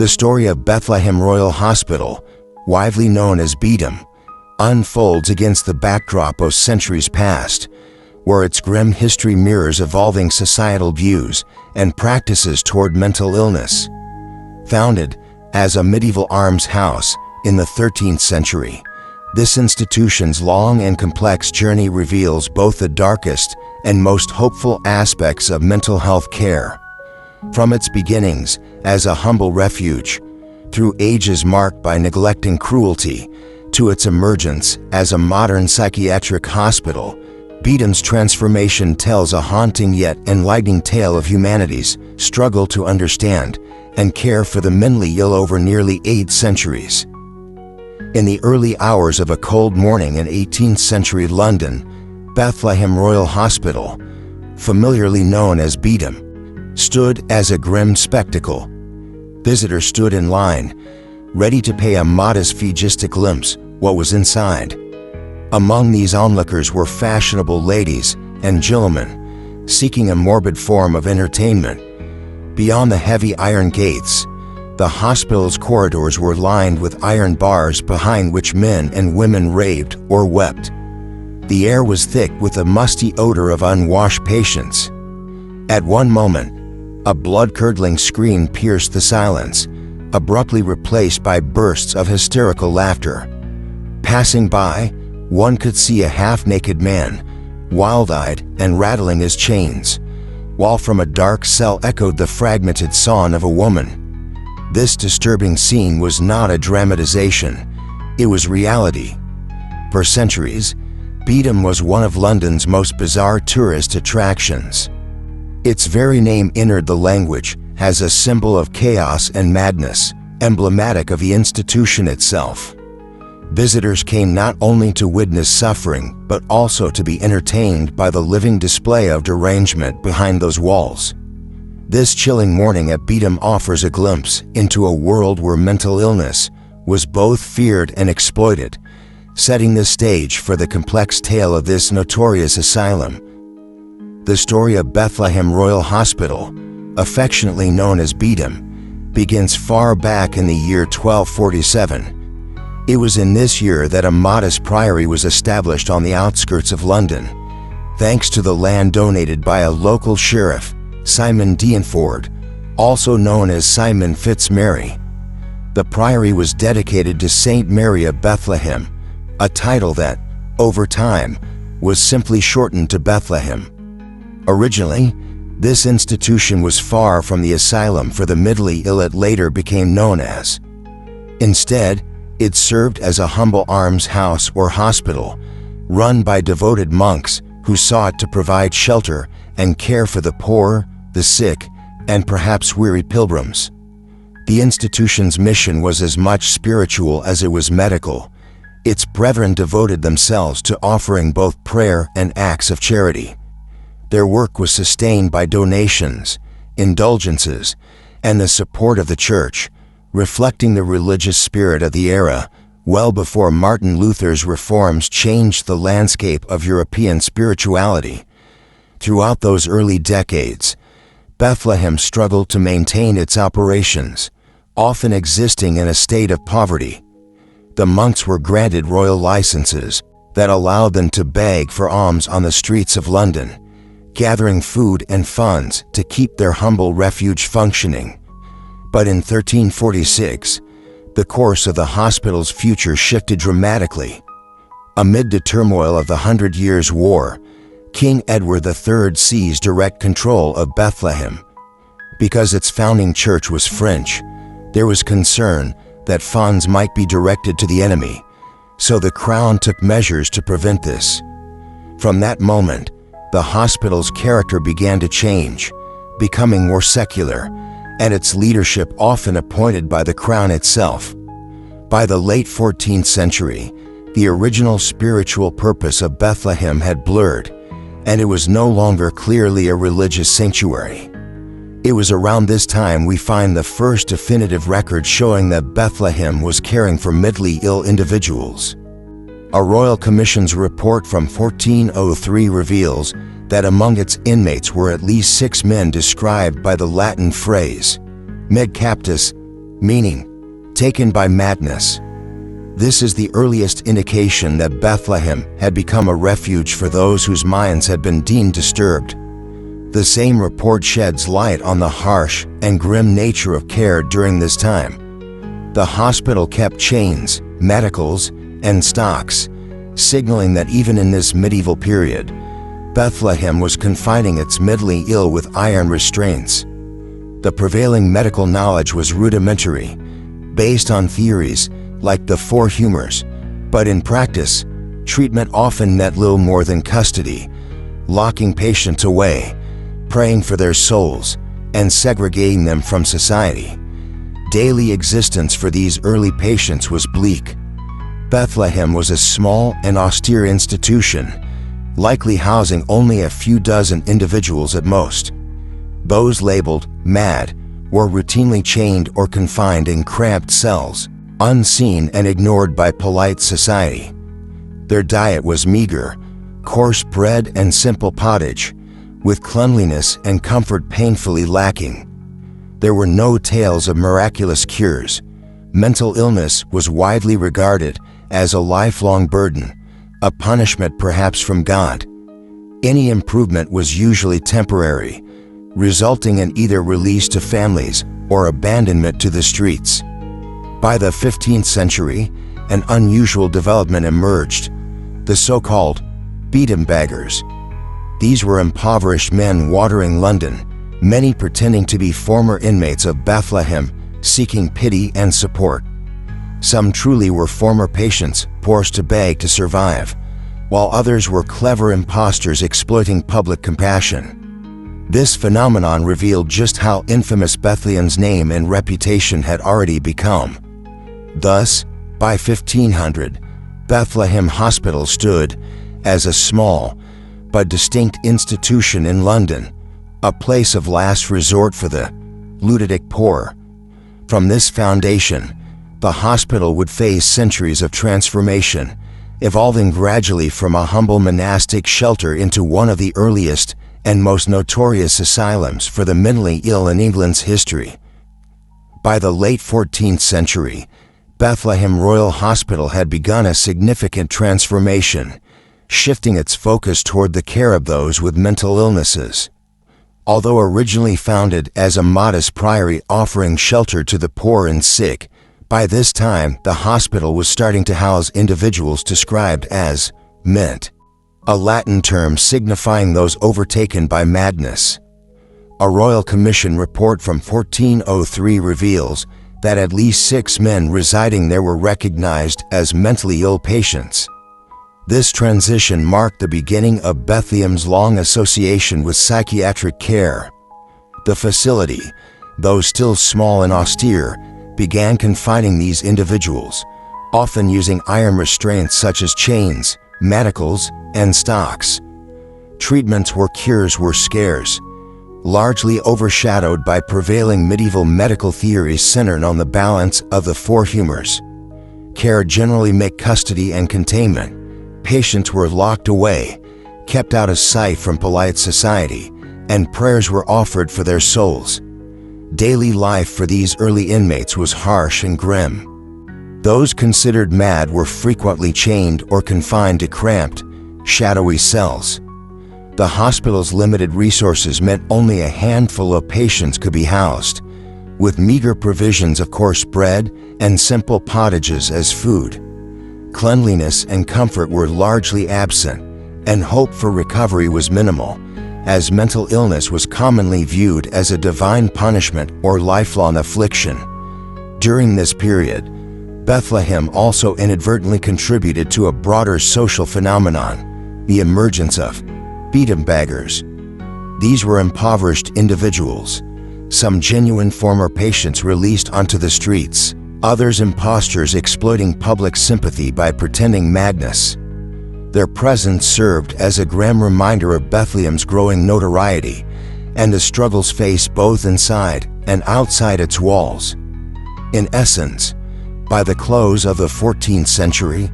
The story of Bethlehem Royal Hospital, widely known as Bedum, unfolds against the backdrop of centuries past, where its grim history mirrors evolving societal views and practices toward mental illness. Founded as a medieval almshouse in the 13th century, this institution's long and complex journey reveals both the darkest and most hopeful aspects of mental health care. From its beginnings as a humble refuge, through ages marked by neglect and cruelty, to its emergence as a modern psychiatric hospital, Bedum's transformation tells a haunting yet enlightening tale of humanity's struggle to understand and care for the mentally ill over nearly 8 centuries. In the early hours of a cold morning in 18th century London, Bethlehem Royal Hospital, familiarly known as Bedum, stood as a grim spectacle. Visitors stood in line, ready to pay a modest fee just to glimpse what was inside. Among these onlookers were fashionable ladies and gentlemen seeking a morbid form of entertainment. Beyond the heavy iron gates, the hospital's corridors were lined with iron bars behind which men and women raved or wept. The air was thick with a musty odor of unwashed patients. At one moment, a blood-curdling scream pierced the silence, abruptly replaced by bursts of hysterical laughter. Passing by, one could see a half-naked man, wild-eyed and rattling his chains, while from a dark cell echoed the fragmented sound of a woman. This disturbing scene was not a dramatization, it was reality. For centuries, Bedum was one of London's most bizarre tourist attractions. Its very name entered the language as a symbol of chaos and madness, emblematic of the institution itself. Visitors came not only to witness suffering, but also to be entertained by the living display of derangement behind those walls. This chilling morning at Bedum offers a glimpse into a world where mental illness was both feared and exploited, setting the stage for the complex tale of this notorious asylum. The story of Bethlehem Royal Hospital, affectionately known as Bedum, begins far back in the year 1247. It was in this year that a modest priory was established on the outskirts of London, thanks to the land donated by a local sheriff, Simon Deanford, also known as Simon Fitzmary. The priory was dedicated to Saint Mary of Bethlehem, a title that, over time, was simply shortened to Bethlehem. Originally, this institution was far from the asylum for the mentally ill it later became known as. Instead, it served as a humble almshouse or hospital, run by devoted monks who sought to provide shelter and care for the poor, the sick, and perhaps weary pilgrims. The institution's mission was as much spiritual as it was medical. Its brethren devoted themselves to offering both prayer and acts of charity. Their work was sustained by donations, indulgences, and the support of the Church, reflecting the religious spirit of the era, well before Martin Luther's reforms changed the landscape of European spirituality. Throughout those early decades, Bethlehem struggled to maintain its operations, often existing in a state of poverty. The monks were granted royal licenses that allowed them to beg for alms on the streets of London, gathering food and funds to keep their humble refuge functioning. But in 1346, the course of the hospital's future shifted dramatically. Amid the turmoil of the 100 Years' War, King Edward III seized direct control of Bethlehem. Because its founding church was French, there was concern that funds might be directed to the enemy, so the crown took measures to prevent this. From that moment, the hospital's character began to change, becoming more secular, and its leadership often appointed by the crown itself. By the late 14th century, the original spiritual purpose of Bethlehem had blurred, and it was no longer clearly a religious sanctuary. It was around this time we find the first definitive record showing that Bethlehem was caring for mentally ill individuals. A Royal Commission's report from 1403 reveals that among its inmates were at least 6 men described by the Latin phrase, med captus, meaning taken by madness. This is the earliest indication that Bethlehem had become a refuge for those whose minds had been deemed disturbed. The same report sheds light on the harsh and grim nature of care during this time. The hospital kept chains, medicals, and stocks, signaling that even in this medieval period, Bethlehem was confining its mentally ill with iron restraints. The prevailing medical knowledge was rudimentary, based on theories like the four humors, but in practice, treatment often meant little more than custody, locking patients away, praying for their souls, and segregating them from society. Daily existence for these early patients was bleak. Bethlehem was a small and austere institution, likely housing only a few dozen individuals at most. Those labeled mad were routinely chained or confined in cramped cells, unseen and ignored by polite society. Their diet was meager, coarse bread and simple pottage, with cleanliness and comfort painfully lacking. There were no tales of miraculous cures. Mental illness was widely regarded as a lifelong burden, a punishment perhaps from God. Any improvement was usually temporary, resulting in either release to families or abandonment to the streets. By the 15th century, an unusual development emerged: the so-called Bedum beggars. These were impoverished men wandering London, many pretending to be former inmates of Bethlehem, seeking pity and support. Some truly were former patients forced to beg to survive, while others were clever impostors exploiting public compassion. This phenomenon revealed just how infamous Bethlehem's name and reputation had already become. Thus, by 1500, Bethlehem Hospital stood as a small but distinct institution in London, a place of last resort for the lunatic poor. From this foundation, the hospital would face centuries of transformation, evolving gradually from a humble monastic shelter into one of the earliest and most notorious asylums for the mentally ill in England's history. By the late 14th century, Bethlehem Royal Hospital had begun a significant transformation, shifting its focus toward the care of those with mental illnesses. Although originally founded as a modest priory offering shelter to the poor and sick, by this time the hospital was starting to house individuals described as ment, a Latin term signifying those overtaken by madness. A Royal Commission report from 1403 reveals that at least 6 men residing there were recognized as mentally ill patients. This transition marked the beginning of Bethlehem's long association with psychiatric care. The facility, though still small and austere, began confining these individuals, often using iron restraints such as chains, manacles, and stocks. Treatments or cures were scarce, largely overshadowed by prevailing medieval medical theories centered on the balance of the four humors. Care generally meant custody and containment. Patients were locked away, kept out of sight from polite society, and prayers were offered for their souls. Daily life for these early inmates was harsh and grim. Those considered mad were frequently chained or confined to cramped, shadowy cells. The hospital's limited resources meant only a handful of patients could be housed, with meager provisions of coarse bread and simple pottages as food. Cleanliness and comfort were largely absent, and hope for recovery was minimal, as mental illness was commonly viewed as a divine punishment or lifelong affliction. During this period, Bethlehem also inadvertently contributed to a broader social phenomenon, the emergence of Bedum beggars. These were impoverished individuals, some genuine former patients released onto the streets, others impostors exploiting public sympathy by pretending madness. Their presence served as a grim reminder of Bethlehem's growing notoriety and the struggles faced both inside and outside its walls. In essence, by the close of the 14th century,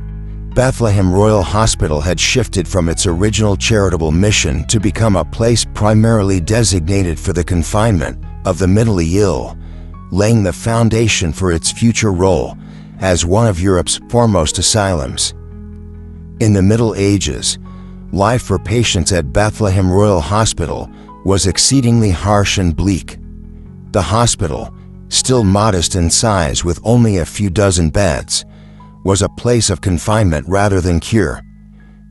Bethlehem Royal Hospital had shifted from its original charitable mission to become a place primarily designated for the confinement of the mentally ill, laying the foundation for its future role as one of Europe's foremost asylums. In the Middle Ages, life for patients at Bethlehem Royal Hospital was exceedingly harsh and bleak. The hospital, still modest in size with only a few dozen beds, was a place of confinement rather than cure.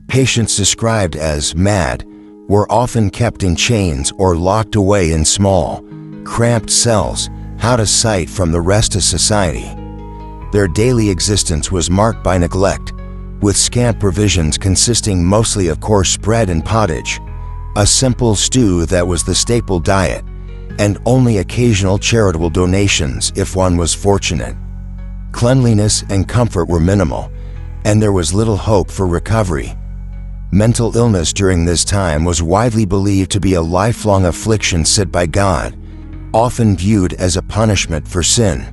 Patients described as mad were often kept in chains or locked away in small, cramped cells out of sight from the rest of society. Their daily existence was marked by neglect, with scant provisions consisting mostly of coarse bread and pottage, a simple stew that was the staple diet, and only occasional charitable donations if one was fortunate. Cleanliness and comfort were minimal, and there was little hope for recovery. Mental illness during this time was widely believed to be a lifelong affliction sent by God, often viewed as a punishment for sin.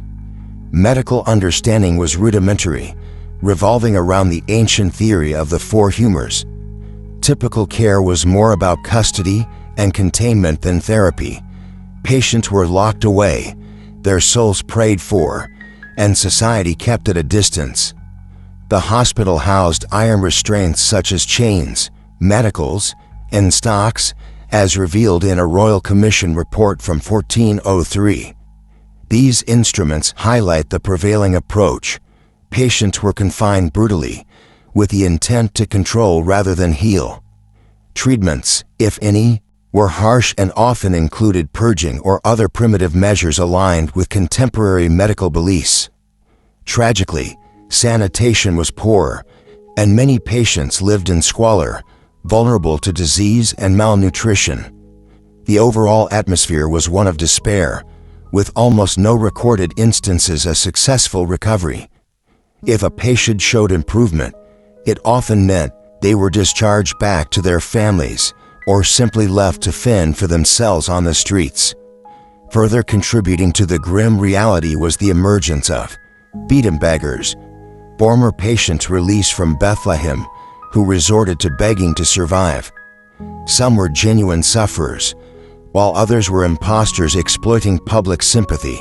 Medical understanding was rudimentary, revolving around the ancient theory of the four humors. Typical care was more about custody and containment than therapy. Patients were locked away, their souls prayed for, and society kept at a distance. The hospital housed iron restraints such as chains, manacles, and stocks, as revealed in a Royal Commission report from 1403. These instruments highlight the prevailing approach. Patients were confined brutally, with the intent to control rather than heal. Treatments, if any, were harsh and often included purging or other primitive measures aligned with contemporary medical beliefs. Tragically, sanitation was poor, and many patients lived in squalor, vulnerable to disease and malnutrition. The overall atmosphere was one of despair, with almost no recorded instances of successful recovery. If a patient showed improvement, it often meant they were discharged back to their families or simply left to fend for themselves on the streets. Further contributing to the grim reality was the emergence of Bedum beggars, former patients released from Bethlehem who resorted to begging to survive. Some were genuine sufferers, while others were impostors exploiting public sympathy.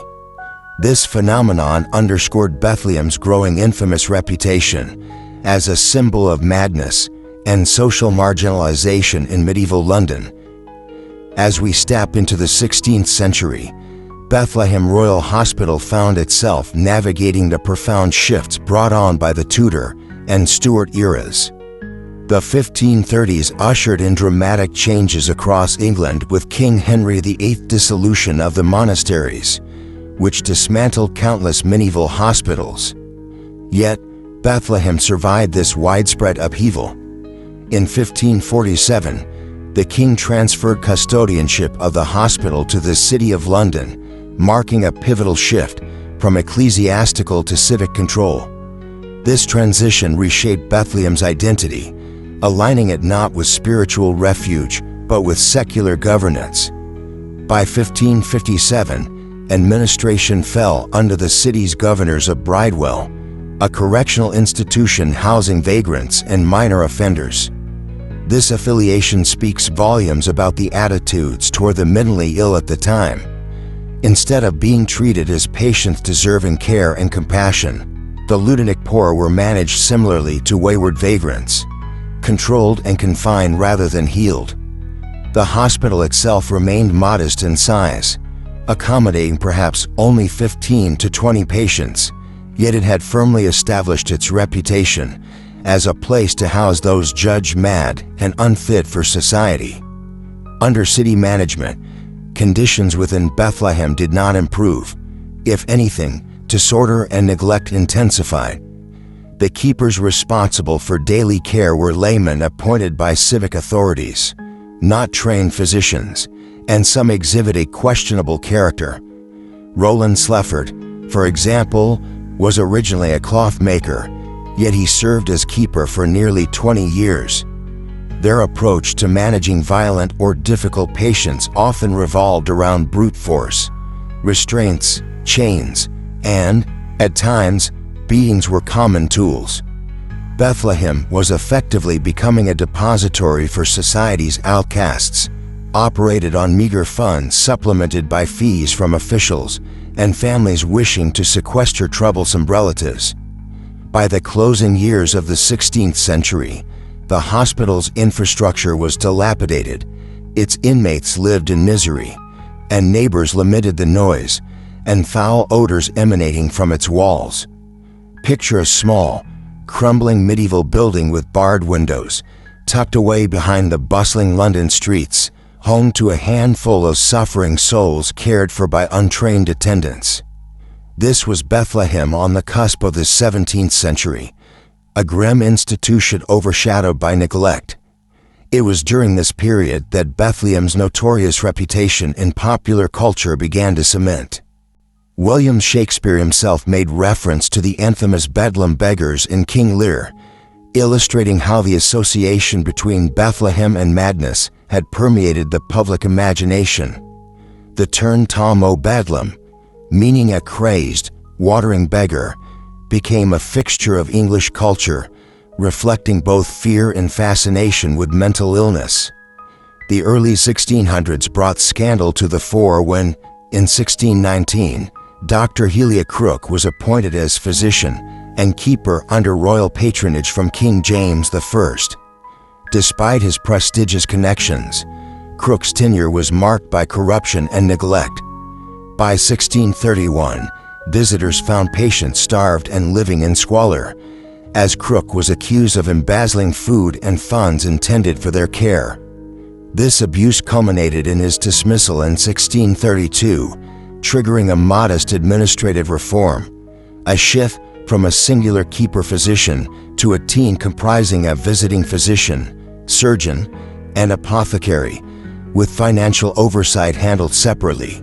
This phenomenon underscored Bethlehem's growing infamous reputation as a symbol of madness and social marginalization in medieval London. As we step into the 16th century, Bethlehem Royal Hospital found itself navigating the profound shifts brought on by the Tudor and Stuart eras. The 1530s ushered in dramatic changes across England with King Henry VIII's dissolution of the monasteries, which dismantled countless medieval hospitals. Yet, Bethlehem survived this widespread upheaval. In 1547, the king transferred custodianship of the hospital to the City of London, marking a pivotal shift from ecclesiastical to civic control. This transition reshaped Bethlehem's identity, aligning it not with spiritual refuge, but with secular governance. By 1557, administration fell under the city's governors of Bridewell, a correctional institution housing vagrants and minor offenders. This affiliation speaks volumes about the attitudes toward the mentally ill at the time. Instead of being treated as patients deserving care and compassion, the lunatic poor were managed similarly to wayward vagrants, controlled and confined rather than healed. The hospital itself remained modest in size, accommodating perhaps only 15 to 20 patients, yet it had firmly established its reputation as a place to house those judged mad and unfit for society. Under city management, conditions within Bethlehem did not improve. If anything, disorder and neglect intensified. The keepers responsible for daily care were laymen appointed by civic authorities, not trained physicians, and some exhibited questionable character. Roland Slefford, for example, was originally a cloth maker, yet he served as keeper for nearly 20 years. Their approach to managing violent or difficult patients often revolved around brute force, restraints, chains, and, at times, beatings were common tools. Bethlehem was effectively becoming a depository for society's outcasts, operated on meager funds supplemented by fees from officials and families wishing to sequester troublesome relatives. By the closing years of the 16th century, the hospital's infrastructure was dilapidated, its inmates lived in misery, and neighbors lamented the noise and foul odors emanating from its walls. Picture a small, crumbling medieval building with barred windows, tucked away behind the bustling London streets, home to a handful of suffering souls cared for by untrained attendants. This was Bethlehem on the cusp of the 17th century, a grim institution overshadowed by neglect. It was during this period that Bethlehem's notorious reputation in popular culture began to cement. William Shakespeare himself made reference to the infamous Bedlam beggars in King Lear, illustrating how the association between Bethlehem and madness had permeated the public imagination. The term Tom o' Bedlam, meaning a crazed, wandering beggar, became a fixture of English culture, reflecting both fear and fascination with mental illness. The early 1600s brought scandal to the fore when, in 1619, Dr. Helia Crook was appointed as physician and keeper under royal patronage from King James I. Despite his prestigious connections, Crook's tenure was marked by corruption and neglect. By 1631, visitors found patients starved and living in squalor, as Crook was accused of embezzling food and funds intended for their care. This abuse culminated in his dismissal in 1632, triggering a modest administrative reform, a shift from a singular keeper-physician to a team comprising a visiting physician, surgeon, and apothecary, with financial oversight handled separately.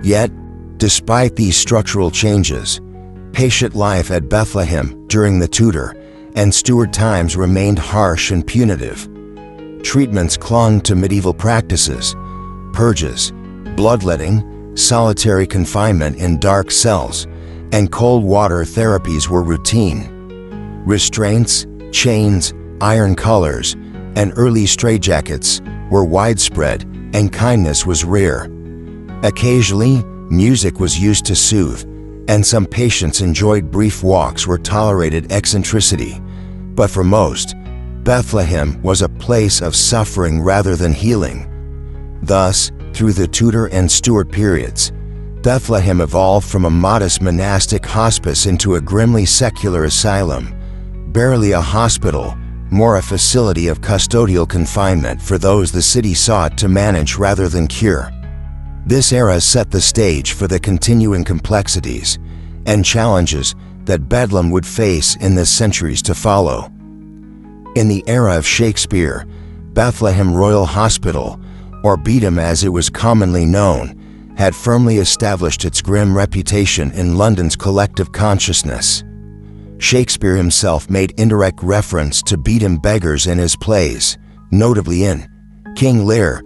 Yet, despite these structural changes, patient life at Bethlehem during the Tudor and Stuart times remained harsh and punitive. Treatments clung to medieval practices. Purges, bloodletting, solitary confinement in dark cells, and cold water therapies were routine. Restraints, chains, iron collars, and early straitjackets were widespread, and kindness was rare. Occasionally, music was used to soothe, and some patients enjoyed brief walks or tolerated eccentricity. But for most, Bethlehem was a place of suffering rather than healing. Thus, through the Tudor and Stuart periods, Bethlehem evolved from a modest monastic hospice into a grimly secular asylum, barely a hospital, more a facility of custodial confinement for those the city sought to manage rather than cure. This era set the stage for the continuing complexities and challenges that Bedlam would face in the centuries to follow. In the era of Shakespeare, Bethlehem Royal Hospital, or Bedum as it was commonly known, had firmly established its grim reputation in London's collective consciousness. Shakespeare himself made indirect reference to Bedum beggars in his plays, notably in King Lear,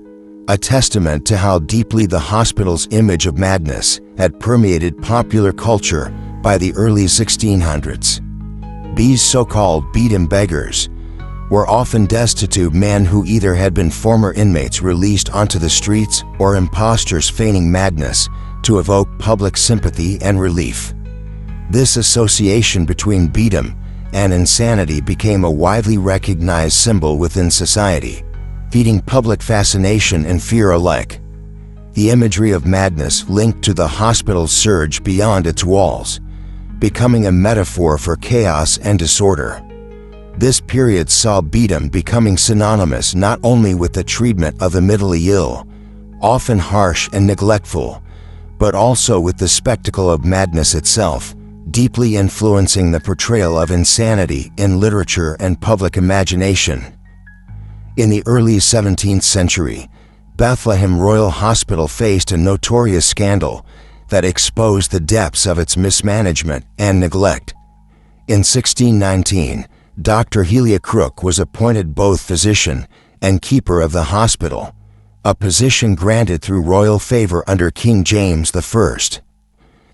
a testament to how deeply the hospital's image of madness had permeated popular culture by the early 1600s. These so-called Bedum beggars were often destitute men who either had been former inmates released onto the streets or impostors feigning madness to evoke public sympathy and relief. This association between Bedum and insanity became a widely recognized symbol within society, feeding public fascination and fear alike. The imagery of madness linked to the hospital's surge beyond its walls, becoming a metaphor for chaos and disorder. This period saw Bedum becoming synonymous not only with the treatment of the mentally ill, often harsh and neglectful, but also with the spectacle of madness itself, deeply influencing the portrayal of insanity in literature and public imagination. In the early 17th century, Bethlehem Royal Hospital faced a notorious scandal that exposed the depths of its mismanagement and neglect. In 1619, Dr. Helia Crook was appointed both physician and keeper of the hospital, a position granted through royal favor under King James I.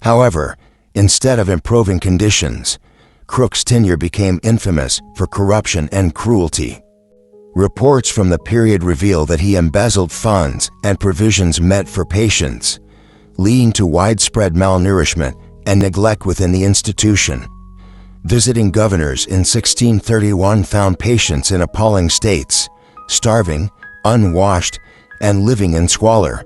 However, instead of improving conditions, Crook's tenure became infamous for corruption and cruelty. Reports from the period reveal that he embezzled funds and provisions meant for patients, leading to widespread malnourishment and neglect within the institution. Visiting governors in 1631 found patients in appalling states, starving, unwashed, and living in squalor.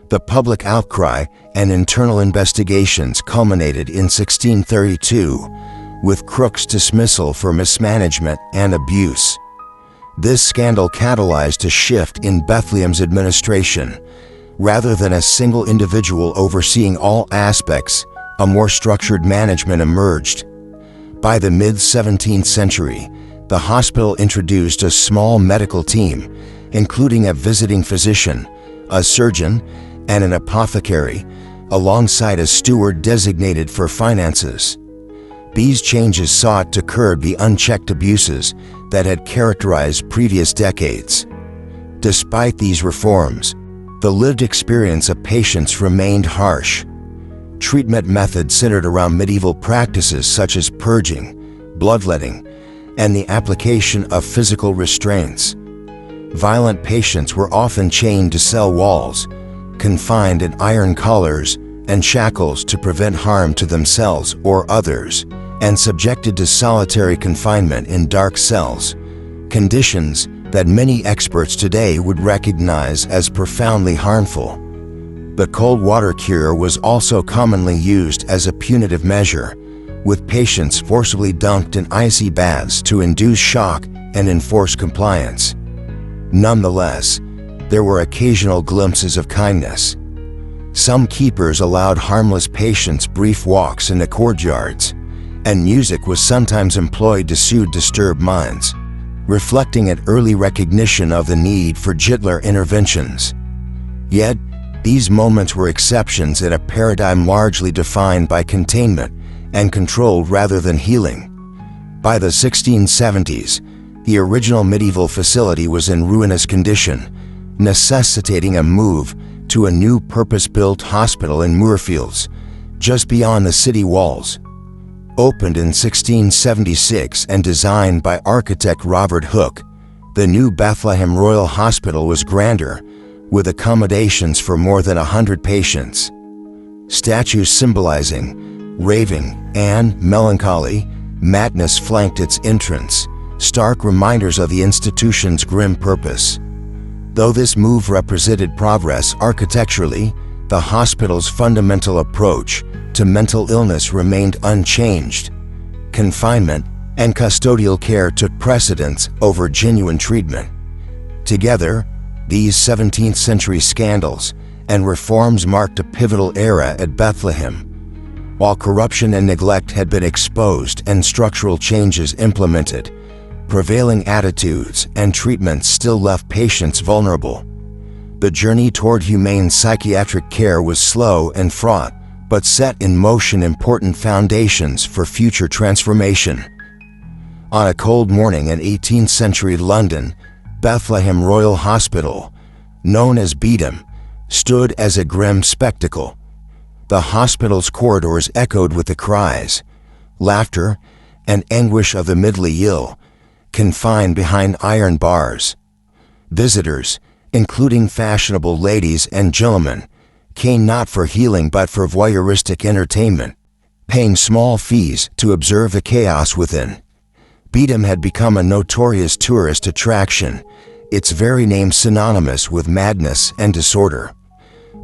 The public outcry and internal investigations culminated in 1632, with Crook's dismissal for mismanagement and abuse. This scandal catalyzed a shift in Bethlehem's administration. Rather than a single individual overseeing all aspects, a more structured management emerged. By the mid-17th century, the hospital introduced a small medical team, including a visiting physician, a surgeon, and an apothecary, alongside a steward designated for finances. These changes sought to curb the unchecked abuses that had characterized previous decades. Despite these reforms, the lived experience of patients remained harsh. Treatment methods centered around medieval practices such as purging, bloodletting, and the application of physical restraints. Violent patients were often chained to cell walls, confined in iron collars and shackles to prevent harm to themselves or others, and subjected to solitary confinement in dark cells, conditions that many experts today would recognize as profoundly harmful. The cold water cure was also commonly used as a punitive measure, with patients forcibly dunked in icy baths to induce shock and enforce compliance. Nonetheless, there were occasional glimpses of kindness. Some keepers allowed harmless patients brief walks in the courtyards, and music was sometimes employed to soothe disturbed minds, reflecting an early recognition of the need for gentler interventions. Yet, these moments were exceptions in a paradigm largely defined by containment and control rather than healing. By the 1670s, the original medieval facility was in ruinous condition, necessitating a move to a new purpose-built hospital in Moorfields, just beyond the city walls. Opened in 1676 and designed by architect Robert Hooke, the new Bethlehem Royal Hospital was grander, with accommodations for more than 100 patients. Statues symbolizing raving and melancholy madness flanked its entrance, stark reminders of the institution's grim purpose. Though this move represented progress architecturally, the hospital's fundamental approach to mental illness remained unchanged. Confinement and custodial care took precedence over genuine treatment. Together, these 17th century scandals and reforms marked a pivotal era at Bethlehem. While corruption and neglect had been exposed and structural changes implemented, prevailing attitudes and treatments still left patients vulnerable. The journey toward humane psychiatric care was slow and fraught, but set in motion important foundations for future transformation. On a cold morning in 18th century London, Bethlehem Royal Hospital, known as Bedum, stood as a grim spectacle. The hospital's corridors echoed with the cries, laughter, and anguish of the mentally ill, confined behind iron bars. Visitors, including fashionable ladies and gentlemen, came not for healing but for voyeuristic entertainment, paying small fees to observe the chaos within. Bedum had become a notorious tourist attraction, its very name synonymous with madness and disorder.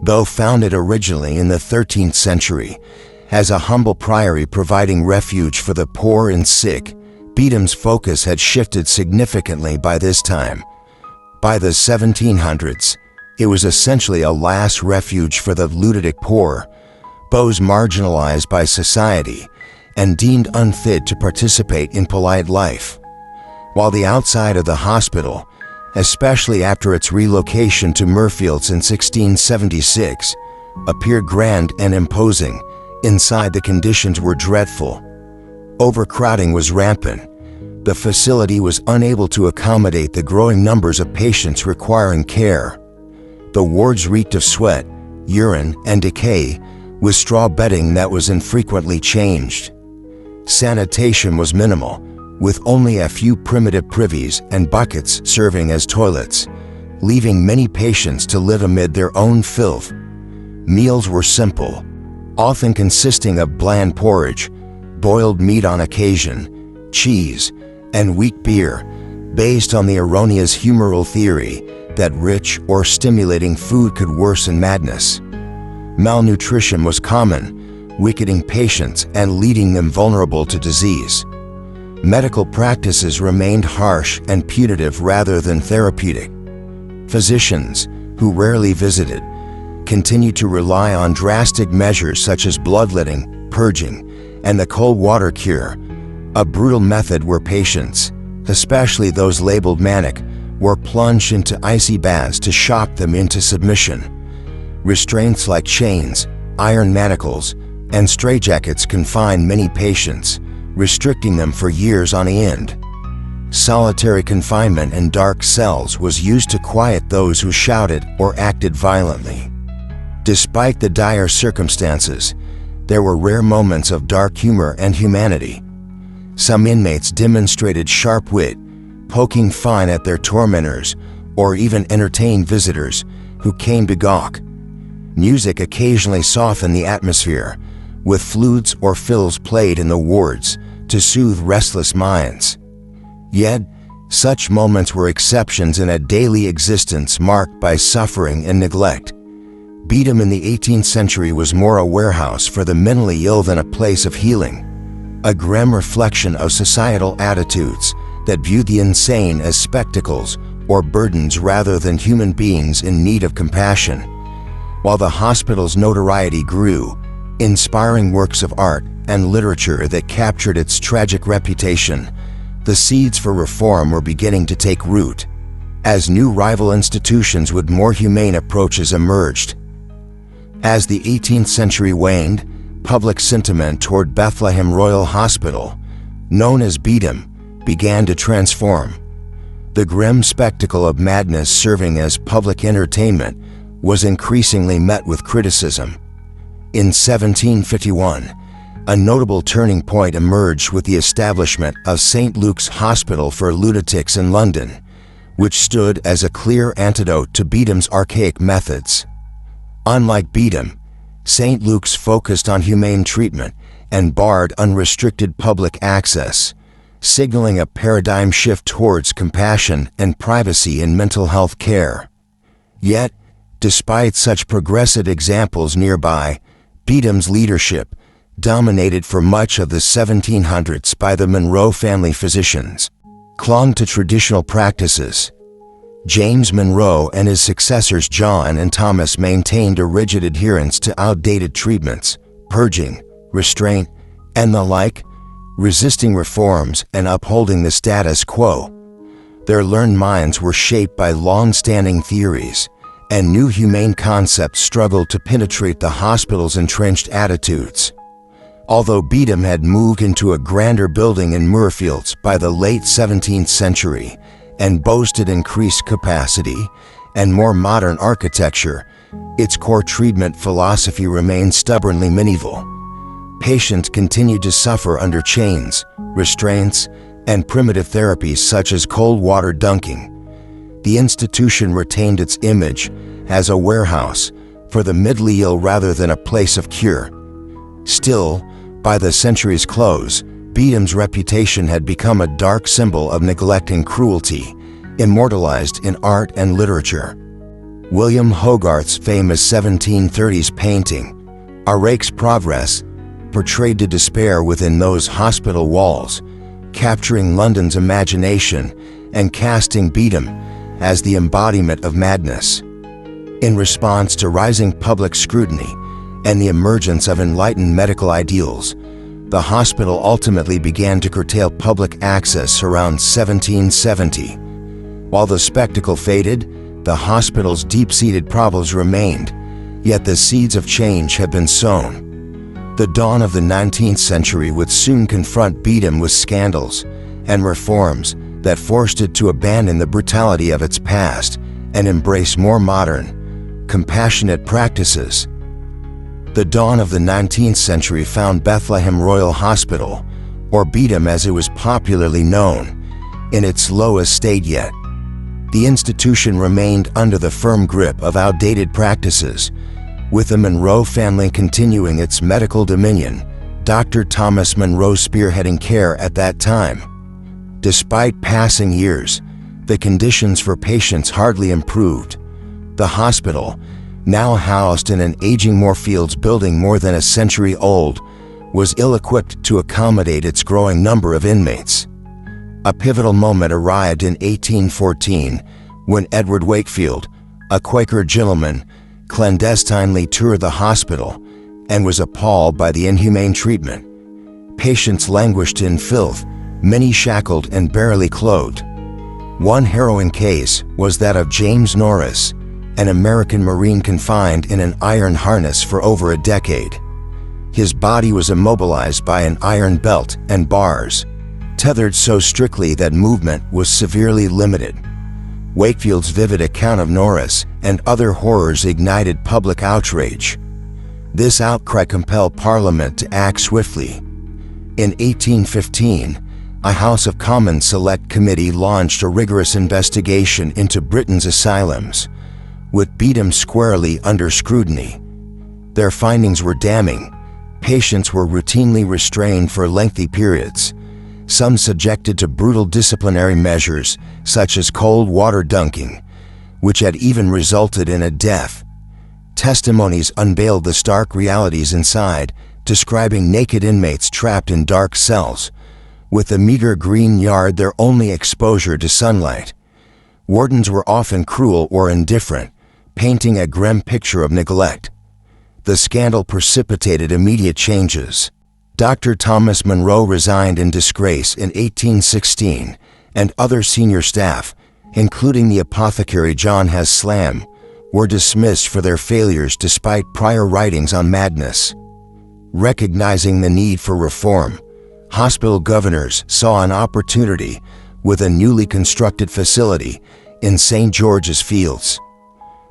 Though founded originally in the 13th century as a humble priory providing refuge for the poor and sick, Bedum's focus had shifted significantly by this time. By the 1700s, it was essentially a last refuge for the lunatic poor, those marginalized by society and deemed unfit to participate in polite life. While the outside of the hospital, especially after its relocation to Moorfields in 1676, appeared grand and imposing, inside the conditions were dreadful. Overcrowding was rampant. The facility was unable to accommodate the growing numbers of patients requiring care. The wards reeked of sweat, urine, and decay, with straw bedding that was infrequently changed. Sanitation was minimal, with only a few primitive privies and buckets serving as toilets, leaving many patients to live amid their own filth. Meals were simple, often consisting of bland porridge, boiled meat on occasion, cheese, and weak beer, based on the erroneous humoral theory that rich or stimulating food could worsen madness. Malnutrition was common, weakening patients and leaving them vulnerable to disease. Medical practices remained harsh and punitive rather than therapeutic. Physicians, who rarely visited, continued to rely on drastic measures such as bloodletting, purging, and the cold water cure, a brutal method where patients, especially those labeled manic, were plunged into icy baths to shock them into submission. Restraints like chains, iron manacles, and straitjackets confined many patients, restricting them for years on end. Solitary confinement in dark cells was used to quiet those who shouted or acted violently. Despite the dire circumstances, there were rare moments of dark humor and humanity. Some inmates demonstrated sharp wit, poking fun at their tormentors, or even entertained visitors who came to gawk. Music occasionally softened the atmosphere, with flutes or fills played in the wards to soothe restless minds. Yet, such moments were exceptions in a daily existence marked by suffering and neglect. Bedum in the 18th century was more a warehouse for the mentally ill than a place of healing, a grim reflection of societal attitudes that viewed the insane as spectacles or burdens rather than human beings in need of compassion. While the hospital's notoriety grew, inspiring works of art and literature that captured its tragic reputation, the seeds for reform were beginning to take root, as new rival institutions with more humane approaches emerged. As the 18th century waned, public sentiment toward Bethlehem Royal Hospital, known as Bedum, began to transform. The grim spectacle of madness serving as public entertainment was increasingly met with criticism. In 1751, a notable turning point emerged with the establishment of St. Luke's Hospital for Lunatics in London, which stood as a clear antidote to Bedum's archaic methods. Unlike Bedum, St. Luke's focused on humane treatment and barred unrestricted public access, signaling a paradigm shift towards compassion and privacy in mental health care. Yet, despite such progressive examples nearby, Bedum's leadership, dominated for much of the 1700s by the Monroe family physicians, clung to traditional practices. James Monroe and his successors John and Thomas maintained a rigid adherence to outdated treatments, purging, restraint, and the like, resisting reforms and upholding the status quo. Their learned minds were shaped by long-standing theories, and new humane concepts struggled to penetrate the hospital's entrenched attitudes. Although Bedum had moved into a grander building in Moorfields by the late 17th century and boasted increased capacity and more modern architecture, its core treatment philosophy remained stubbornly medieval. Patients continued to suffer under chains, restraints, and primitive therapies such as cold water dunking. The institution retained its image as a warehouse for the mentally ill rather than a place of cure. Still, by the century's close, Bedum's reputation had become a dark symbol of neglect and cruelty, immortalized in art and literature. William Hogarth's famous 1730s painting, A Rake's Progress, portrayed the despair within those hospital walls, capturing London's imagination and casting Bedum as the embodiment of madness. In response to rising public scrutiny and the emergence of enlightened medical ideals, the hospital ultimately began to curtail public access around 1770. While the spectacle faded, the hospital's deep-seated problems remained, yet the seeds of change had been sown. The dawn of the 19th century would soon confront Bedum with scandals and reforms that forced it to abandon the brutality of its past and embrace more modern, compassionate practices. The dawn of the 19th century found Bethlehem Royal Hospital, or Bedum as it was popularly known, in its lowest state yet. The institution remained under the firm grip of outdated practices, With the Monroe family continuing its medical dominion, Dr. Thomas Monroe spearheading care at that time. Despite passing years, the conditions for patients hardly improved. The hospital, now housed in an aging Moorfields building more than a century old, was ill-equipped to accommodate its growing number of inmates. A pivotal moment arrived in 1814 when Edward Wakefield, a Quaker gentleman, clandestinely toured the hospital and was appalled by the inhumane treatment. Patients languished in filth, many shackled and barely clothed. One harrowing case was that of James Norris, an American Marine confined in an iron harness for over a decade. His body was immobilized by an iron belt and bars, tethered so strictly that movement was severely limited. Wakefield's vivid account of Norris and other horrors ignited public outrage. This outcry compelled Parliament to act swiftly. In 1815, a House of Commons Select Committee launched a rigorous investigation into Britain's asylums, with Bedum squarely under scrutiny. Their findings were damning. Patients were routinely restrained for lengthy periods, some subjected to brutal disciplinary measures such as cold water dunking, which had even resulted in a death. Testimonies unveiled the stark realities inside, describing naked inmates trapped in dark cells, with the meager green yard their only exposure to sunlight. Wardens were often cruel or indifferent, painting a grim picture of neglect. The scandal precipitated immediate changes. Dr. Thomas Monroe resigned in disgrace in 1816, and other senior staff, including the apothecary John Haslam, were dismissed for their failures despite prior writings on madness. Recognizing the need for reform, hospital governors saw an opportunity with a newly constructed facility in St. George's Fields.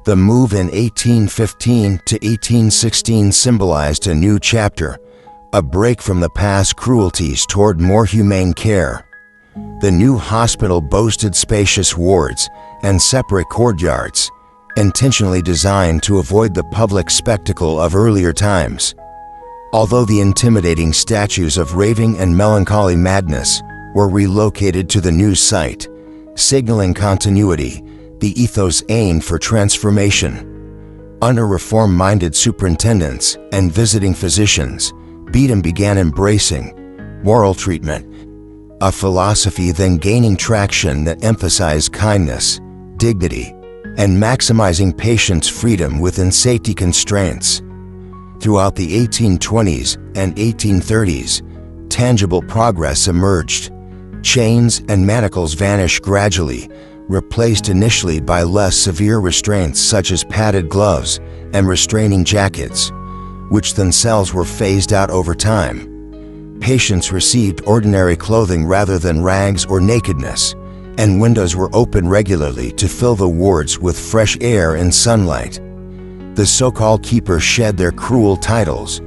The move in 1815 to 1816 symbolized a new chapter, a break from the past cruelties toward more humane care. The new hospital boasted spacious wards and separate courtyards, intentionally designed to avoid the public spectacle of earlier times. Although the intimidating statues of raving and melancholy madness were relocated to the new site, signaling continuity, the ethos aimed for transformation. Under reform-minded superintendents and visiting physicians, Bedum began embracing moral treatment, a philosophy then gaining traction that emphasized kindness, dignity, and maximizing patients' freedom within safety constraints. Throughout the 1820s and 1830s, tangible progress emerged. Chains and manacles vanished gradually, replaced initially by less severe restraints such as padded gloves and restraining jackets, which themselves were phased out over time. Patients received ordinary clothing rather than rags or nakedness, and windows were opened regularly to fill the wards with fresh air and sunlight. The so-called keepers shed their cruel titles,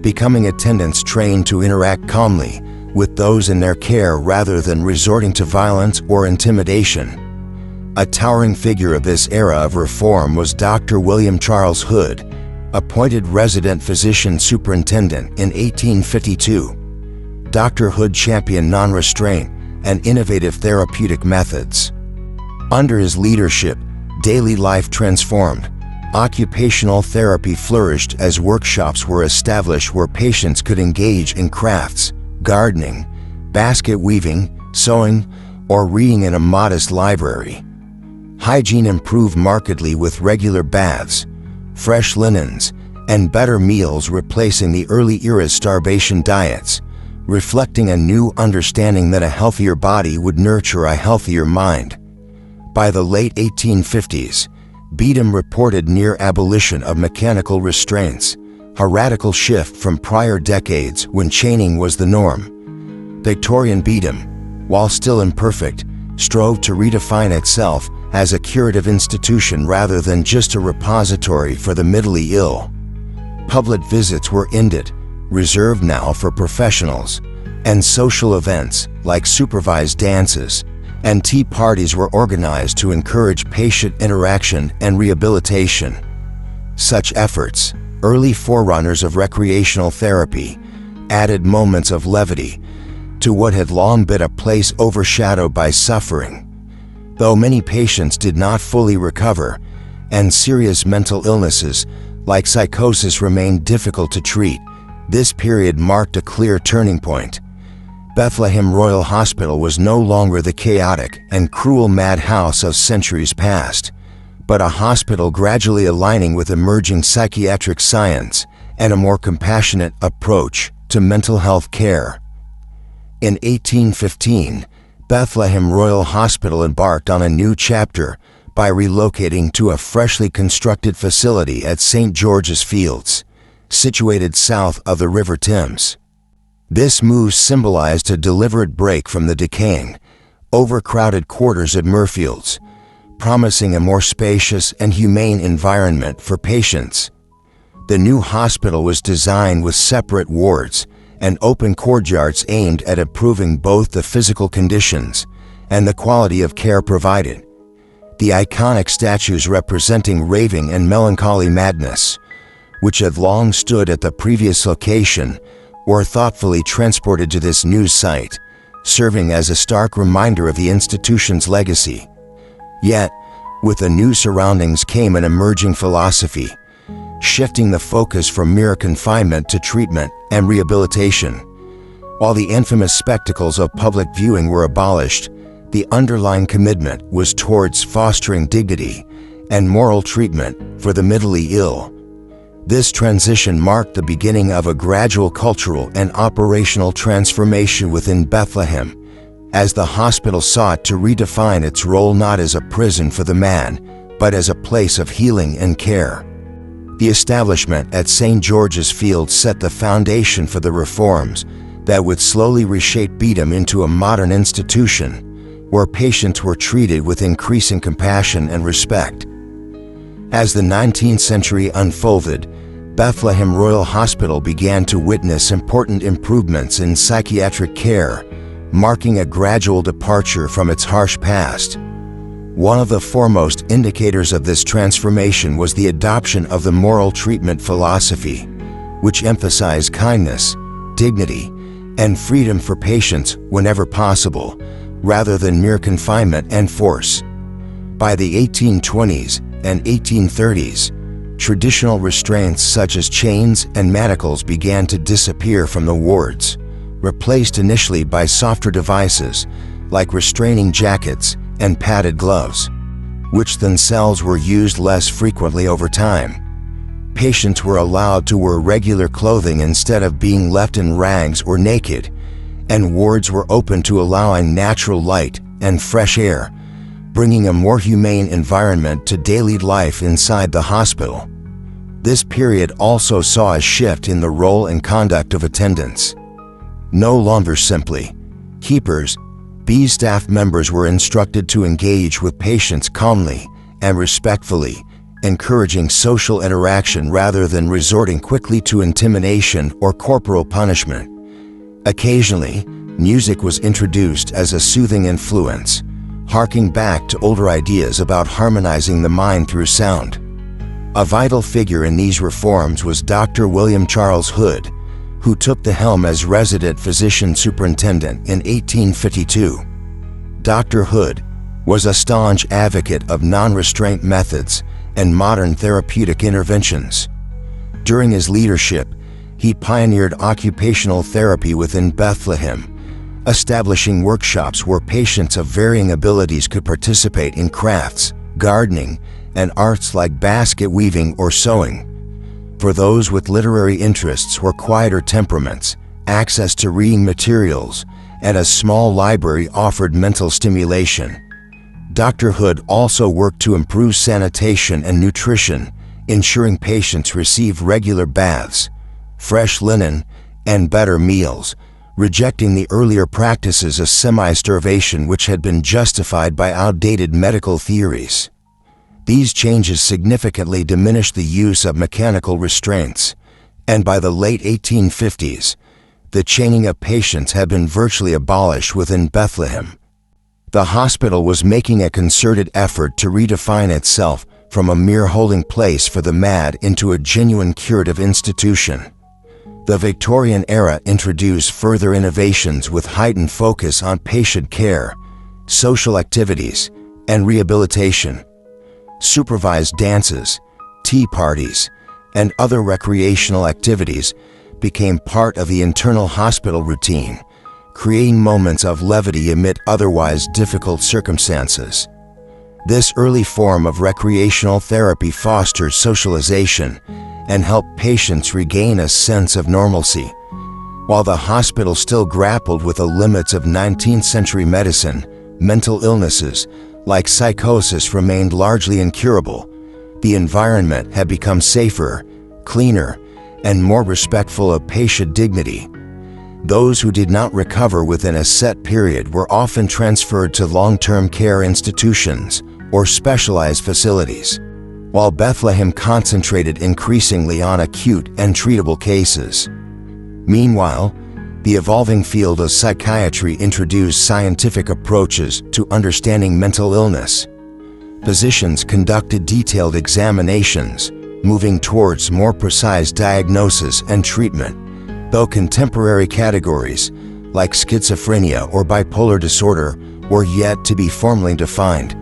becoming attendants trained to interact calmly with those in their care rather than resorting to violence or intimidation. A towering figure of this era of reform was Dr. William Charles Hood, appointed resident physician superintendent in 1852. Dr. Hood championed non-restraint and innovative therapeutic methods. Under his leadership, daily life transformed. Occupational therapy flourished as workshops were established where patients could engage in crafts, gardening, basket weaving, sewing, or reading in a modest library. Hygiene improved markedly with regular baths, fresh linens, and better meals replacing the early era's starvation diets, reflecting a new understanding that a healthier body would nurture a healthier mind. By the late 1850s, Bedum reported near abolition of mechanical restraints, a radical shift from prior decades when chaining was the norm. Victorian Bedum, while still imperfect, strove to redefine itself as a curative institution rather than just a repository for the mentally ill. Public visits were ended, reserved now for professionals, and social events like supervised dances and tea parties were organized to encourage patient interaction and rehabilitation. Such efforts, early forerunners of recreational therapy, added moments of levity to what had long been a place overshadowed by suffering. Though many patients did not fully recover, and serious mental illnesses like psychosis remained difficult to treat, this period marked a clear turning point. Bethlehem Royal Hospital was no longer the chaotic and cruel madhouse of centuries past, but a hospital gradually aligning with emerging psychiatric science and a more compassionate approach to mental health care. In 1815, Bethlehem Royal Hospital embarked on a new chapter by relocating to a freshly constructed facility at St. George's Fields, situated south of the River Thames. This move symbolized a deliberate break from the decaying, overcrowded quarters at Murfields, promising a more spacious and humane environment for patients. The new hospital was designed with separate wards and open courtyards aimed at improving both the physical conditions and the quality of care provided. The iconic statues representing raving and melancholy madness, which had long stood at the previous location, were thoughtfully transported to this new site, serving as a stark reminder of the institution's legacy. Yet, with the new surroundings came an emerging philosophy, shifting the focus from mere confinement to treatment and rehabilitation. While the infamous spectacles of public viewing were abolished, the underlying commitment was towards fostering dignity and moral treatment for the mentally ill. This transition marked the beginning of a gradual cultural and operational transformation within Bethlehem, as the hospital sought to redefine its role not as a prison for the man, but as a place of healing and care. The establishment at St. George's Fields set the foundation for the reforms that would slowly reshape Bedum into a modern institution, where patients were treated with increasing compassion and respect. As the 19th century unfolded, Bethlehem Royal Hospital began to witness important improvements in psychiatric care, marking a gradual departure from its harsh past. One of the foremost indicators of this transformation was the adoption of the moral treatment philosophy, which emphasized kindness, dignity, and freedom for patients whenever possible, rather than mere confinement and force. By the 1820s and 1830s, traditional restraints such as chains and manacles began to disappear from the wards, replaced initially by softer devices like restraining jackets and padded gloves, which themselves were used less frequently over time. Patients were allowed to wear regular clothing instead of being left in rags or naked, and wards were open to allowing natural light and fresh air, bringing a more humane environment to daily life inside the hospital. This period also saw a shift in the role and conduct of attendants. No longer simply keepers, these staff members were instructed to engage with patients calmly and respectfully, encouraging social interaction rather than resorting quickly to intimidation or corporal punishment. Occasionally, music was introduced as a soothing influence, harking back to older ideas about harmonizing the mind through sound. A vital figure in these reforms was Dr. William Charles Hood, who took the helm as resident physician superintendent in 1852. Dr. Hood was a staunch advocate of non-restraint methods and modern therapeutic interventions. During his leadership, he pioneered occupational therapy within Bethlehem, establishing workshops where patients of varying abilities could participate in crafts, gardening, and arts like basket weaving or sewing. For those with literary interests or quieter temperaments, access to reading materials and a small library offered mental stimulation. Dr. Hood also worked to improve sanitation and nutrition, ensuring patients received regular baths, fresh linen, and better meals, rejecting the earlier practices of semi-starvation which had been justified by outdated medical theories. These changes significantly diminished the use of mechanical restraints, and by the late 1850s, the chaining of patients had been virtually abolished within Bethlehem. The hospital was making a concerted effort to redefine itself from a mere holding place for the mad into a genuine curative institution. The Victorian era introduced further innovations with heightened focus on patient care, social activities, and rehabilitation. Supervised dances, tea parties, and other recreational activities became part of the internal hospital routine, creating moments of levity amid otherwise difficult circumstances. This early form of recreational therapy fostered socialization and helped patients regain a sense of normalcy. While the hospital still grappled with the limits of 19th century medicine, mental illnesses, like psychosis, remained largely incurable. The environment had become safer, cleaner, and more respectful of patient dignity. Those who did not recover within a set period were often transferred to long-term care institutions or specialized facilities, while Bethlehem concentrated increasingly on acute and treatable cases. Meanwhile, the evolving field of psychiatry introduced scientific approaches to understanding mental illness. Physicians conducted detailed examinations, moving towards more precise diagnosis and treatment, though contemporary categories, like schizophrenia or bipolar disorder, were yet to be formally defined.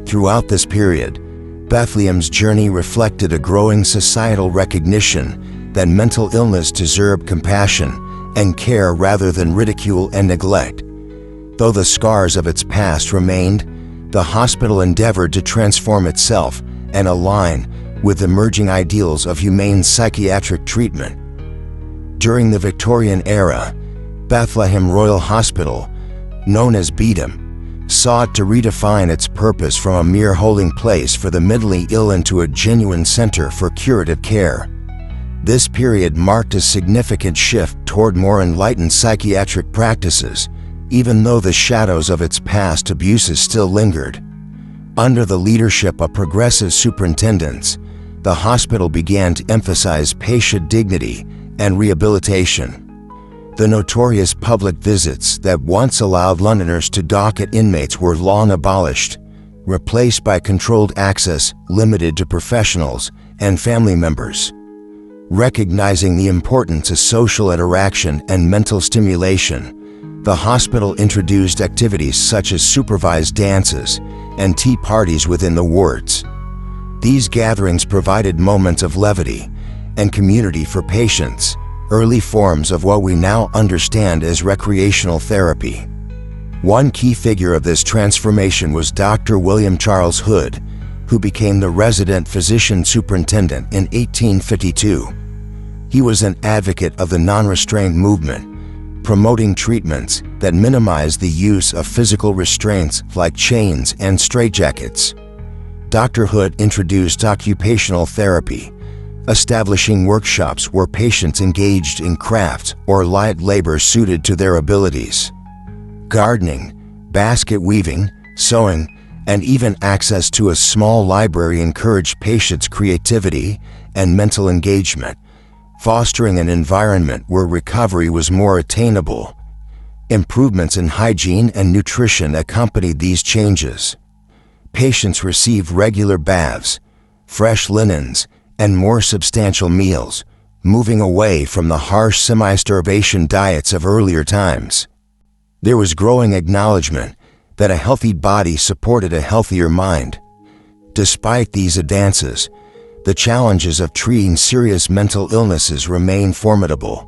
Throughout this period, Bethlehem's journey reflected a growing societal recognition that mental illness deserved compassion and care rather than ridicule and neglect. Though the scars of its past remained, the hospital endeavored to transform itself and align with emerging ideals of humane psychiatric treatment. During the Victorian era, Bethlehem Royal Hospital, known as Bedum, sought to redefine its purpose from a mere holding place for the mentally ill into a genuine center for curative care. This period marked a significant shift toward more enlightened psychiatric practices, even though the shadows of its past abuses still lingered. Under the leadership of progressive superintendents, the hospital began to emphasize patient dignity and rehabilitation. The notorious public visits that once allowed Londoners to dock at inmates were long abolished, replaced by controlled access limited to professionals and family members. Recognizing the importance of social interaction and mental stimulation, the hospital introduced activities such as supervised dances and tea parties within the wards. These gatherings provided moments of levity and community for patients, early forms of what we now understand as recreational therapy. One key figure of this transformation was Dr. William Charles Hood, who became the resident physician superintendent in 1852. He was an advocate of the non-restraint movement, promoting treatments that minimized the use of physical restraints like chains and straitjackets. Dr. Hood introduced occupational therapy, establishing workshops where patients engaged in craft or light labor suited to their abilities. Gardening, basket weaving, sewing, and even access to a small library encouraged patients' creativity and mental engagement, fostering an environment where recovery was more attainable. Improvements in hygiene and nutrition accompanied these changes. Patients received regular baths, fresh linens, and more substantial meals, moving away from the harsh semi-starvation diets of earlier times. There was growing acknowledgement that a healthy body supported a healthier mind. Despite these advances, the challenges of treating serious mental illnesses remained formidable.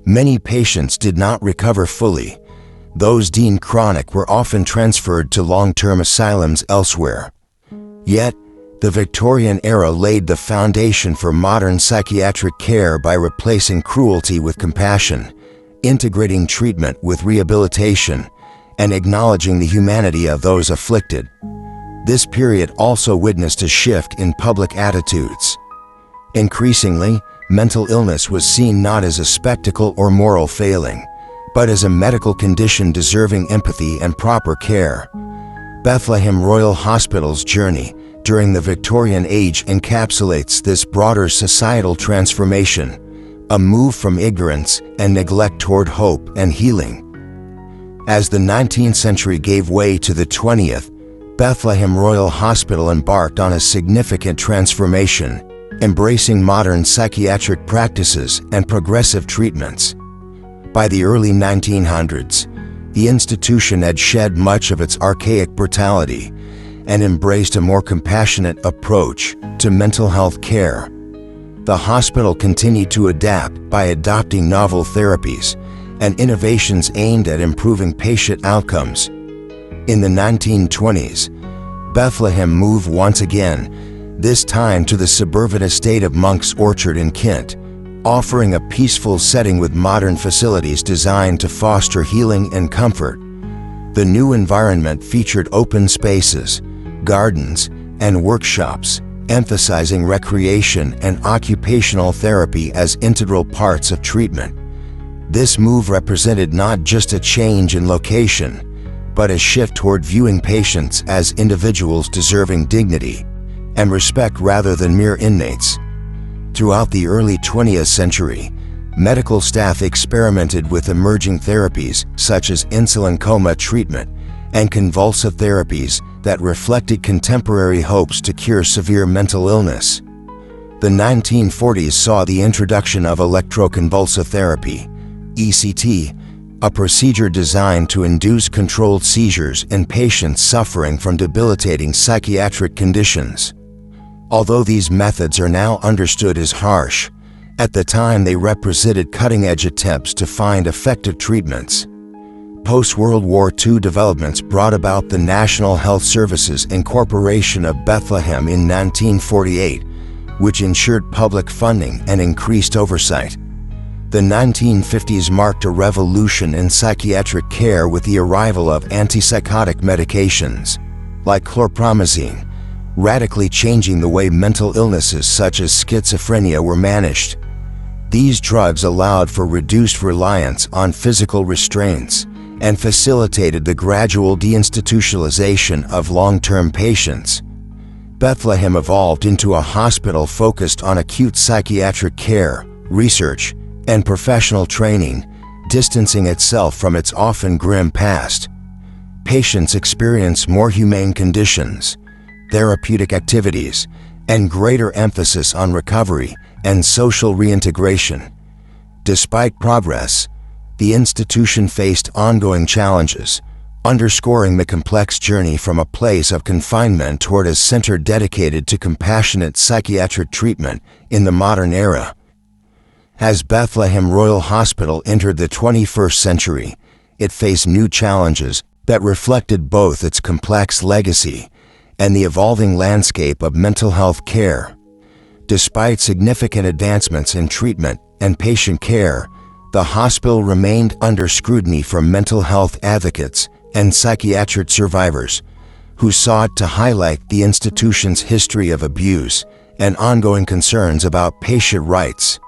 Many patients did not recover fully. Those deemed chronic were often transferred to long-term asylums elsewhere. Yet, the Victorian era laid the foundation for modern psychiatric care by replacing cruelty with compassion, integrating treatment with rehabilitation, and acknowledging the humanity of those afflicted. This period also witnessed a shift in public attitudes. Increasingly, mental illness was seen not as a spectacle or moral failing, but as a medical condition deserving empathy and proper care. Bethlehem Royal Hospital's journey during the Victorian age encapsulates this broader societal transformation, a move from ignorance and neglect toward hope and healing. As the 19th century gave way to the 20th, Bethlehem Royal Hospital embarked on a significant transformation, embracing modern psychiatric practices and progressive treatments. By the early 1900s, the institution had shed much of its archaic brutality and embraced a more compassionate approach to mental health care. The hospital continued to adapt by adopting novel therapies and innovations aimed at improving patient outcomes. In the 1920s, Bethlehem moved once again, this time to the suburban estate of Monk's Orchard in Kent, offering a peaceful setting with modern facilities designed to foster healing and comfort. The new environment featured open spaces, gardens, and workshops, emphasizing recreation and occupational therapy as integral parts of treatment. This move represented not just a change in location, but a shift toward viewing patients as individuals deserving dignity and respect rather than mere inmates. Throughout the early 20th century, medical staff experimented with emerging therapies such as insulin coma treatment and convulsive therapies that reflected contemporary hopes to cure severe mental illness. The 1940s saw the introduction of electroconvulsive therapy, ECT, a procedure designed to induce controlled seizures in patients suffering from debilitating psychiatric conditions. Although these methods are now understood as harsh, at the time they represented cutting-edge attempts to find effective treatments. Post-World War II developments brought about the National Health Services Incorporation of Bethlehem in 1948, which ensured public funding and increased oversight. The 1950s marked a revolution in psychiatric care with the arrival of antipsychotic medications, like chlorpromazine, radically changing the way mental illnesses such as schizophrenia were managed. These drugs allowed for reduced reliance on physical restraints and facilitated the gradual deinstitutionalization of long-term patients. Bethlehem evolved into a hospital focused on acute psychiatric care, research, and professional training, distancing itself from its often grim past. Patients experience more humane conditions, therapeutic activities, and greater emphasis on recovery and social reintegration. Despite progress, the institution faced ongoing challenges, underscoring the complex journey from a place of confinement toward a center dedicated to compassionate psychiatric treatment in the modern era. As Bethlehem Royal Hospital entered the 21st century, it faced new challenges that reflected both its complex legacy and the evolving landscape of mental health care. Despite significant advancements in treatment and patient care, the hospital remained under scrutiny from mental health advocates and psychiatric survivors, who sought to highlight the institution's history of abuse and ongoing concerns about patient rights.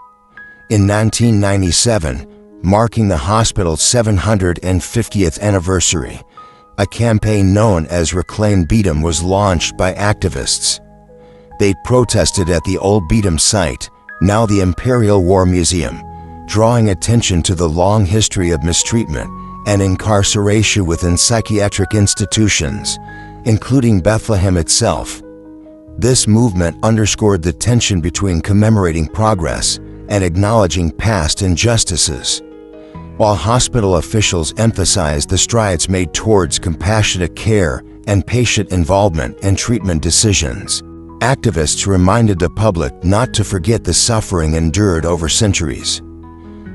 In 1997, marking the hospital's 750th anniversary, a campaign known as Reclaim Bedum was launched by activists. They protested at the old Bedum site, now the Imperial War Museum, drawing attention to the long history of mistreatment and incarceration within psychiatric institutions, including Bethlehem itself. This movement underscored the tension between commemorating progress and acknowledging past injustices. While hospital officials emphasized the strides made towards compassionate care and patient involvement in treatment decisions, activists reminded the public not to forget the suffering endured over centuries.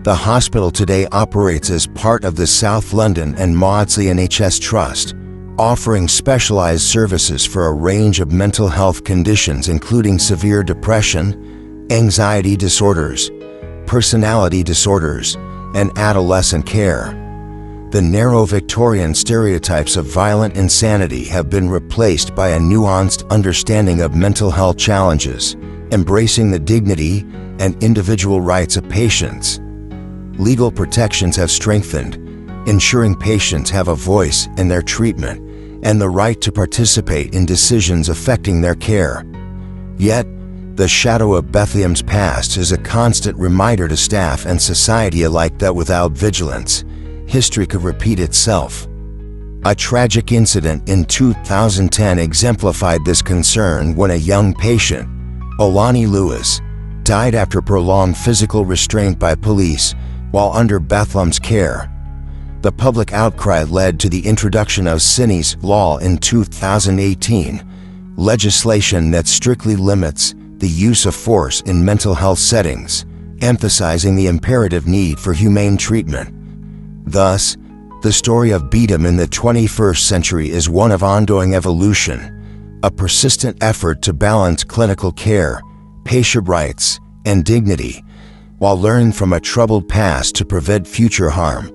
The hospital today operates as part of the South London and Maudsley NHS Trust, offering specialized services for a range of mental health conditions including severe depression, anxiety disorders, personality disorders, and adolescent care. The narrow Victorian stereotypes of violent insanity have been replaced by a nuanced understanding of mental health challenges, embracing the dignity and individual rights of patients. Legal protections have strengthened, ensuring patients have a voice in their treatment and the right to participate in decisions affecting their care. Yet, the shadow of Bethlehem's past is a constant reminder to staff and society alike that without vigilance, history could repeat itself. A tragic incident in 2010 exemplified this concern when a young patient, Olani Lewis, died after prolonged physical restraint by police while under Bethlehem's care. The public outcry led to the introduction of Sinny's Law in 2018, legislation that strictly limits the use of force in mental health settings, emphasizing the imperative need for humane treatment. Thus, the story of Bedum in the 21st century is one of ongoing evolution, a persistent effort to balance clinical care, patient rights, and dignity, while learning from a troubled past to prevent future harm.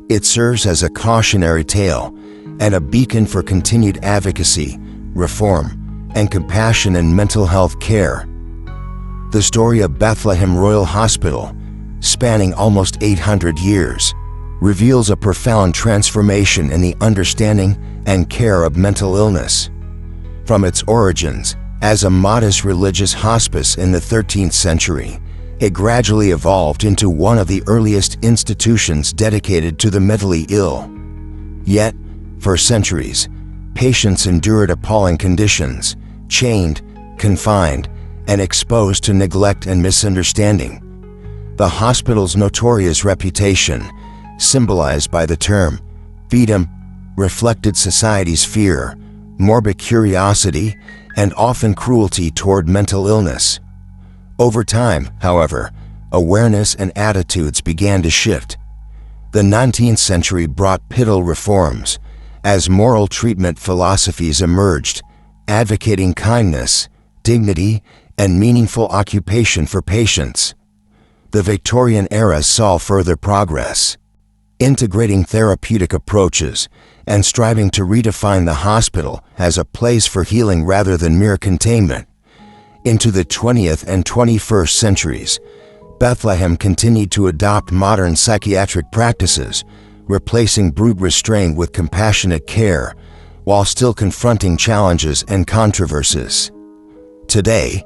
It serves as a cautionary tale and a beacon for continued advocacy, reform, and compassion in mental health care. The story of Bethlehem Royal Hospital, spanning almost 800 years, reveals a profound transformation in the understanding and care of mental illness. From its origins as a modest religious hospice in the 13th century, it gradually evolved into one of the earliest institutions dedicated to the mentally ill. Yet, for centuries, patients endured appalling conditions, chained, confined, and exposed to neglect and misunderstanding. The hospital's notorious reputation, symbolized by the term Bedum, reflected society's fear, morbid curiosity, and often cruelty toward mental illness. Over time, however, awareness and attitudes began to shift. The 19th century brought pivotal reforms as moral treatment philosophies emerged, advocating kindness, dignity, and meaningful occupation for patients. The Victorian era saw further progress, integrating therapeutic approaches and striving to redefine the hospital as a place for healing rather than mere containment. Into the 20th and 21st centuries, Bethlehem continued to adopt modern psychiatric practices, replacing brute restraint with compassionate care, while still confronting challenges and controversies. Today,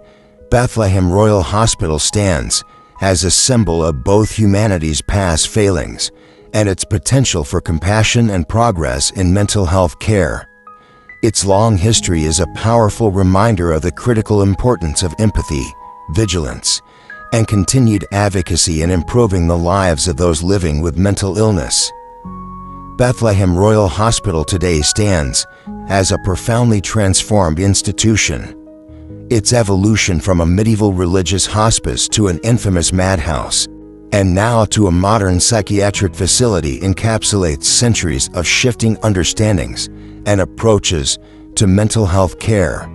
Bethlehem Royal Hospital stands as a symbol of both humanity's past failings and its potential for compassion and progress in mental health care. Its long history is a powerful reminder of the critical importance of empathy, vigilance, and continued advocacy in improving the lives of those living with mental illness. Bethlehem Royal Hospital today stands as a profoundly transformed institution. Its evolution from a medieval religious hospice to an infamous madhouse, and now to a modern psychiatric facility, encapsulates centuries of shifting understandings and approaches to mental health care.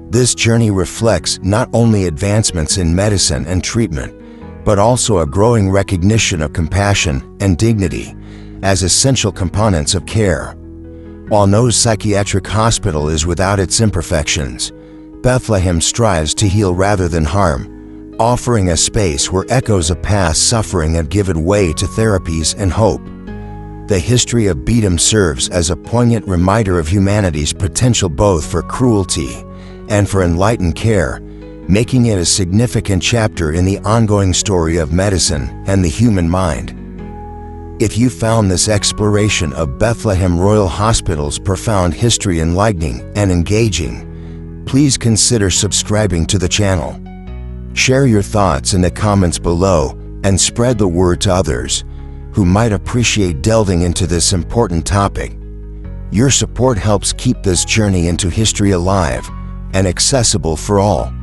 This journey reflects not only advancements in medicine and treatment, but also a growing recognition of compassion and dignity as essential components of care. While no psychiatric hospital is without its imperfections, Bethlehem strives to heal rather than harm, offering a space where echoes of past suffering have given way to therapies and hope. The history of Bedum serves as a poignant reminder of humanity's potential both for cruelty and for enlightened care, making it a significant chapter in the ongoing story of medicine and the human mind. If you found this exploration of Bethlehem Royal Hospital's profound history enlightening and engaging, please consider subscribing to the channel. Share your thoughts in the comments below and spread the word to others who might appreciate delving into this important topic. Your support helps keep this journey into history alive and accessible for all.